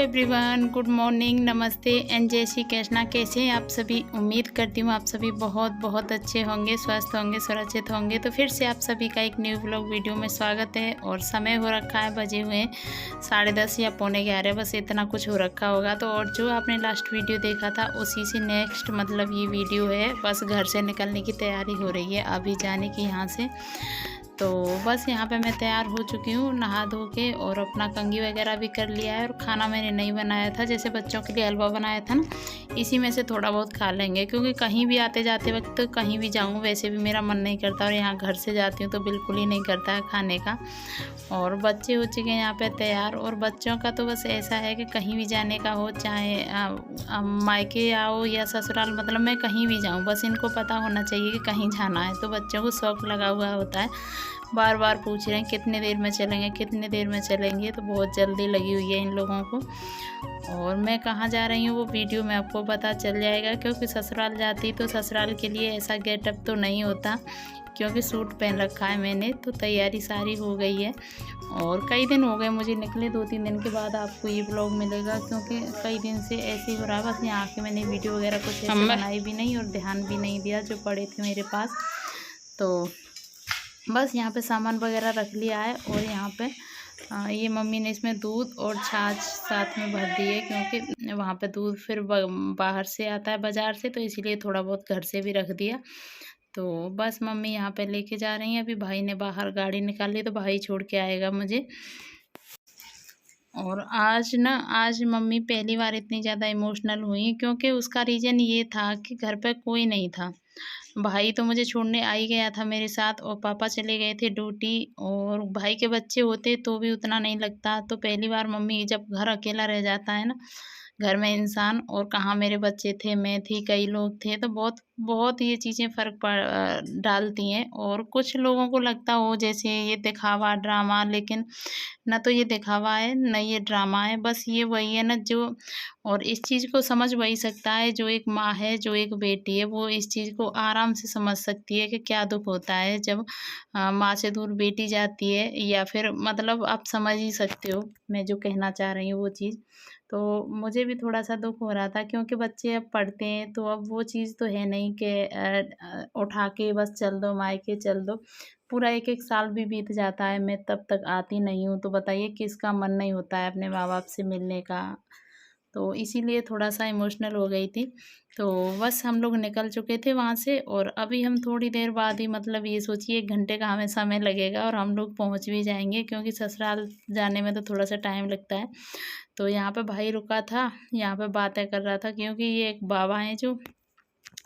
Everyone, good morning, नमस्ते and जय श्री कृष्णा। कैसे हैं आप सभी? उम्मीद करती हूँ आप सभी बहुत बहुत अच्छे होंगे, स्वस्थ होंगे, सुरक्षित होंगे। तो फिर से आप सभी का एक न्यू ब्लॉग वीडियो में स्वागत है। और समय हो रखा है, बजे हुए 10:30 या 11:45, बस इतना कुछ हो रखा होगा। तो और जो आपने लास्ट वीडियो देखा था उसी से नेक्स्ट मतलब ये वीडियो है। बस घर से निकलने की तैयारी हो रही है अभी जाने की यहाँ से। तो बस यहाँ पे मैं तैयार हो चुकी हूँ नहा धो के, और अपना कंघी वगैरह भी कर लिया है। और खाना मैंने नहीं बनाया था, जैसे बच्चों के लिए हलवा बनाया था ना, इसी में से थोड़ा बहुत खा लेंगे, क्योंकि कहीं भी आते जाते वक्त कहीं भी जाऊँ वैसे भी मेरा मन नहीं करता, और यहाँ घर से जाती हूँ तो बिल्कुल ही नहीं करता है खाने का। और बच्चे हो चुके हैं यहाँ पे तैयार। और बच्चों का तो बस ऐसा है कि कहीं भी जाने का हो, चाहे मायके आओ या ससुराल, मतलब मैं कहीं भी जाऊँ, बस इनको पता होना चाहिए कि कहीं जाना है। तो बच्चों को शौक़ लगा हुआ होता है, बार बार पूछ रहे हैं कितने देर में चलेंगे, कितने देर में चलेंगे। तो बहुत जल्दी लगी हुई है इन लोगों को। और मैं कहाँ जा रही हूँ वो वीडियो में आपको पता चल जाएगा, क्योंकि ससुराल जाती तो ससुराल के लिए ऐसा गेटअप तो नहीं होता, क्योंकि सूट पहन रखा है मैंने। तो तैयारी सारी हो गई है, और कई दिन हो गए मुझे निकले, 2-3 दिन के बाद आपको ये ब्लॉग मिलेगा, क्योंकि कई दिन से ऐसे ही हो रहा है। बस यहाँ आके मैंने वीडियो वगैरह कुछ ऐसे बनाई भी नहीं, और ध्यान भी नहीं दिया जो पड़े थे मेरे पास। तो बस यहाँ पे सामान वगैरह रख लिया है। और यहाँ पे ये मम्मी ने इसमें दूध और छाछ साथ में भर दी है, क्योंकि वहाँ पे दूध फिर बाहर से आता है बाज़ार से, तो इसीलिए थोड़ा बहुत घर से भी रख दिया। तो बस मम्मी यहाँ पे लेके जा रही हैं। अभी भाई ने बाहर गाड़ी निकाली, तो भाई छोड़ के आएगा मुझे। और आज मम्मी पहली बार इतनी ज़्यादा इमोशनल हुई, क्योंकि उसका रीज़न ये था कि घर पे कोई नहीं था। भाई तो मुझे छोड़ने आ ही गया था मेरे साथ, और पापा चले गए थे ड्यूटी। और भाई के बच्चे होते तो भी उतना नहीं लगता। तो पहली बार मम्मी, जब घर अकेला रह जाता है ना, घर में इंसान, और कहाँ मेरे बच्चे थे, मैं थी, कई लोग थे, तो बहुत बहुत ये चीज़ें फ़र्क डालती हैं। और कुछ लोगों को लगता हो जैसे ये दिखावा, ड्रामा, लेकिन ना तो ये दिखावा है ना ये ड्रामा है। बस ये वही है ना जो, और इस चीज़ को समझ वही सकता है जो एक माँ है, जो एक बेटी है, वो इस चीज़ को आराम से समझ सकती है कि क्या दुख होता है जब माँ से दूर बेटी जाती है। या फिर मतलब आप समझ ही सकते हो मैं जो कहना चाह रही हूँ वो चीज़। तो मुझे भी थोड़ा-सा दुख हो रहा था, क्योंकि बच्चे अब पढ़ते हैं, तो अब वो चीज़ तो है नहीं कि उठा के बस चल दो, मायके चल दो। पूरा 1-1 साल भी बीत जाता है, मैं तब तक आती नहीं हूँ। तो बताइए किसका मन नहीं होता है अपने माँ-बाप से मिलने का। तो इसीलिए थोड़ा-सा इमोशनल हो गई थी। तो बस हम लोग निकल चुके थे वहाँ से, और अभी हम थोड़ी देर बाद ही, मतलब ये सोचिए 1 घंटे का हमें समय लगेगा, और हम लोग पहुँच भी जाएँगे, क्योंकि ससुराल जाने में तो थोड़ा-सा टाइम लगता है। तो यहाँ पे भाई रुका था, यहाँ पे बातें कर रहा था, क्योंकि ये एक बाबा हैं जो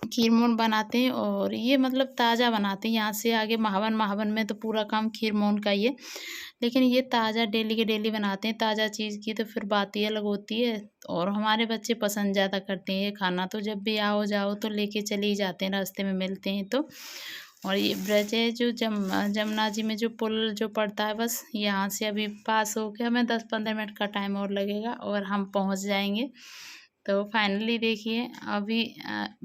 खीर-मोहन बनाते हैं, और ये मतलब ताज़ा बनाते हैं। यहाँ से आगे महावन में तो पूरा काम खीर-मोहन का ही है, लेकिन ये ताज़ा डेली के डेली बनाते हैं। ताज़ा चीज़ की तो फिर बात ही अलग होती है। और हमारे बच्चे पसंद ज़्यादा करते हैं ये खाना, तो जब भी आओ जाओ तो लेके चले ही जाते हैं, रास्ते में मिलते हैं तो। और ये ब्रिज है जो जमुना जी में जो पुल जो पड़ता है, बस यहाँ से अभी पास होके हमें 10-15 मिनट का टाइम और लगेगा, और हम पहुँच जाएँगे। तो फाइनली देखिए अभी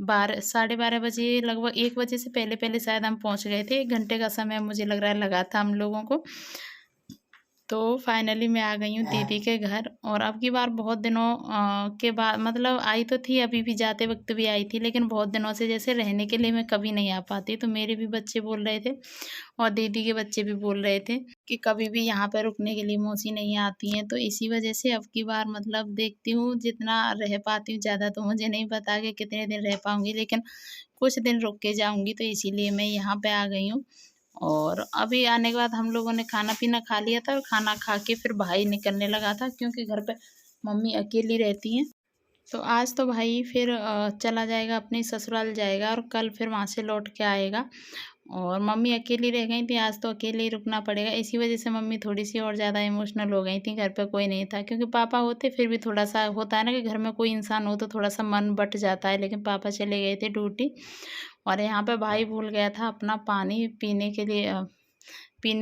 12 साढ़े 12 बजे, लगभग 1 बजे से पहले शायद हम पहुंच गए थे। 1 घंटे का समय मुझे लग रहा है लगा था हम लोगों को। तो फाइनली मैं आ गई हूँ दीदी के घर। और अब की बार बहुत दिनों के बाद, मतलब आई तो थी, अभी भी जाते वक्त भी आई थी, लेकिन बहुत दिनों से जैसे रहने के लिए मैं कभी नहीं आ पाती। तो मेरे भी बच्चे बोल रहे थे, और दीदी के बच्चे भी बोल रहे थे कि कभी भी यहाँ पे रुकने के लिए मौसी नहीं आती हैं। तो इसी वजह से अब की बार मतलब देखती हूँ जितना रह पाती हूँ, ज़्यादा तो मुझे नहीं पता कि कितने दिन रह पाऊँगी, लेकिन कुछ दिन रुक के जाऊँगी। तो इसीलिए मैं यहाँ पे आ गई हूँ। और अभी आने के बाद हम लोगों ने खाना पीना खा लिया था, और खाना खा के फिर भाई निकलने लगा था, क्योंकि घर पे मम्मी अकेली रहती हैं। तो आज तो भाई फिर चला जाएगा, अपने ससुराल जाएगा, और कल फिर वहाँ से लौट के आएगा। और मम्मी अकेली रह गई थी, आज तो अकेले ही रुकना पड़ेगा। इसी वजह से मम्मी थोड़ी-सी और ज़्यादा इमोशनल हो गई थी, घर पे कोई नहीं था। क्योंकि पापा होते फिर भी थोड़ा-सा होता है ना कि घर में कोई इंसान हो तो थोड़ा-सा मन बँट जाता है, लेकिन पापा चले गए थे ड्यूटी। और यहाँ पे भाई भूल गया था अपना पानी पीने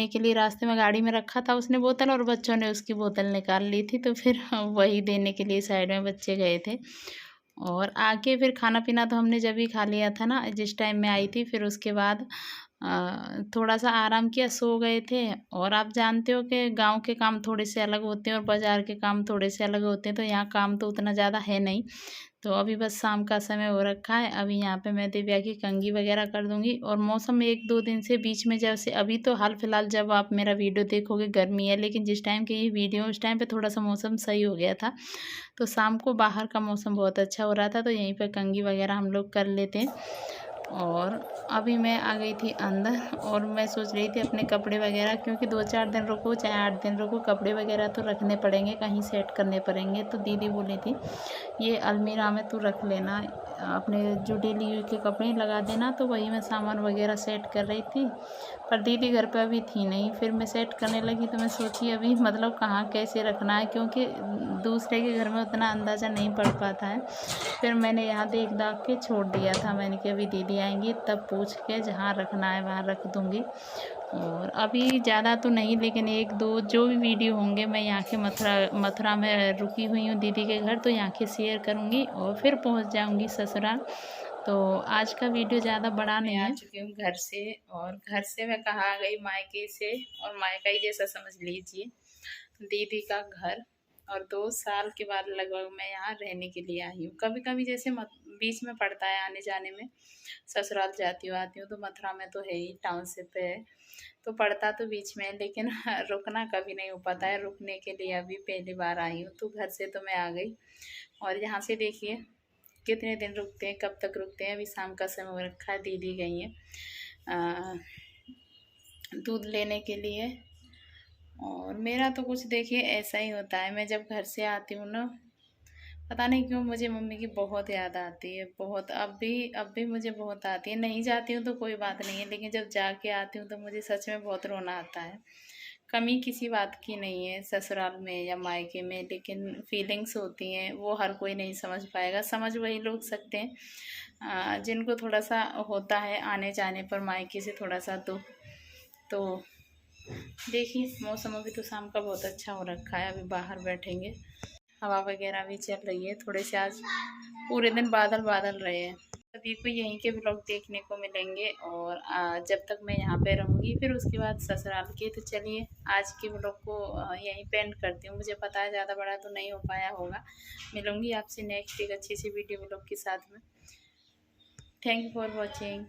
के लिए रास्ते में गाड़ी में रखा था उसने बोतल, और बच्चों ने उसकी बोतल निकाल ली थी, तो फिर वही देने के लिए साइड में बच्चे गए थे। और आके फिर खाना पीना तो हमने जब ही खा लिया था ना, जिस टाइम मैं आई थी। फिर उसके बाद थोड़ा सा आराम किया, सो गए थे। और आप जानते हो कि गांव के काम थोड़े से अलग होते हैं और बाज़ार के काम थोड़े से अलग होते हैं, तो यहाँ काम तो उतना ज़्यादा है नहीं। तो अभी बस शाम का समय हो रखा है, अभी यहाँ पे मैं दिव्या की कंघी वगैरह कर दूंगी। और मौसम 1-2 दिन से बीच में, जब से अभी तो हाल फिलहाल जब आप मेरा वीडियो देखोगे गर्मी है, लेकिन जिस टाइम की ये वीडियो उस टाइम पे थोड़ा सा मौसम सही हो गया था। तो शाम को बाहर का मौसम बहुत अच्छा हो रहा था, तो यहीं पर कंघी वगैरह हम लोग कर लेते हैं। और अभी मैं आ गई थी अंदर और मैं सोच रही थी अपने कपड़े वगैरह, क्योंकि 2-4 दिन रुको चाहे 8 दिन रुको, कपड़े वगैरह तो रखने पड़ेंगे, कहीं सेट करने पड़ेंगे। तो दीदी बोली थी ये अलमीरा में तू रख लेना, अपने जो डेली यूज के कपड़े लगा देना। तो वही मैं सामान वगैरह सेट कर रही थी, पर दीदी घर पे अभी थी नहीं। फिर मैं सेट करने लगी तो मैं सोची अभी मतलब कहाँ कैसे रखना है, क्योंकि दूसरे के घर में उतना अंदाज़ा नहीं पड़ पाता है। फिर मैंने यहाँ देख दाख के छोड़ दिया था, मैंने कि अभी दीदी आएंगी तब पूछ के जहाँ रखना है वहाँ रख दूँगी। और अभी ज़्यादा तो नहीं, लेकिन 1-2 जो भी वीडियो होंगे मैं यहाँ के मथुरा में रुकी हुई हूँ दीदी के घर, तो यहाँ के शेयर करूँगी और फिर पहुँच जाऊँगी ससुराल। तो आज का वीडियो ज़्यादा बड़ा नहीं है। आ चुकी हूँ घर से, और घर से मैं कहाँ आ गई, मायके से। और मायका ही जैसा समझ लीजिए, दीदी का घर। और 2 साल के बाद लगभग मैं यहाँ रहने के लिए आई हूँ। कभी कभी जैसे बीच में पड़ता है आने जाने में, ससुराल जाती हूँ आती हूँ, तो मथुरा में तो है ही, टाउनशिप है, तो पड़ता तो बीच में है, लेकिन रुकना कभी नहीं हो पाता है। रुकने के लिए अभी पहली बार आई हूँ, तो घर से तो मैं आ गई। और यहाँ से देखिए कितने दिन रुकते हैं, कब तक रुकते हैं। अभी शाम का समय हो रखा है, दीदी गई हैं दूध लेने के लिए। और मेरा तो कुछ देखिए ऐसा ही होता है, मैं जब घर से आती हूँ ना, पता नहीं क्यों मुझे मम्मी की बहुत याद आती है, बहुत। अब भी मुझे बहुत आती है। नहीं जाती हूँ तो कोई बात नहीं है, लेकिन जब जाके आती हूँ तो मुझे सच में बहुत रोना आता है। कमी किसी बात की नहीं है ससुराल में या मायके में, लेकिन फीलिंग्स होती हैं, वो हर कोई नहीं समझ पाएगा। समझ वही लोग सकते हैं जिनको थोड़ा सा होता है आने जाने पर मायके से थोड़ा सा दुख। तो देखिए मौसम अभी तो शाम का बहुत अच्छा हो रखा है, अभी बाहर बैठेंगे, हवा वगैरह भी चल रही है। थोड़े से आज पूरे दिन बादल बादल रहे हैं। सभी को यहीं के ब्लॉग देखने को मिलेंगे, और जब तक मैं यहाँ पे रहूँगी, फिर उसके बाद ससुराल के। तो चलिए आज के ब्लॉग को यहीं पे एंड करती हूँ। मुझे पता है ज़्यादा बड़ा तो नहीं हो पाया होगा। मिलूँगी आपसे नेक्स्ट एक अच्छी सी वीडियो ब्लॉग के साथ में। Thank you for watching.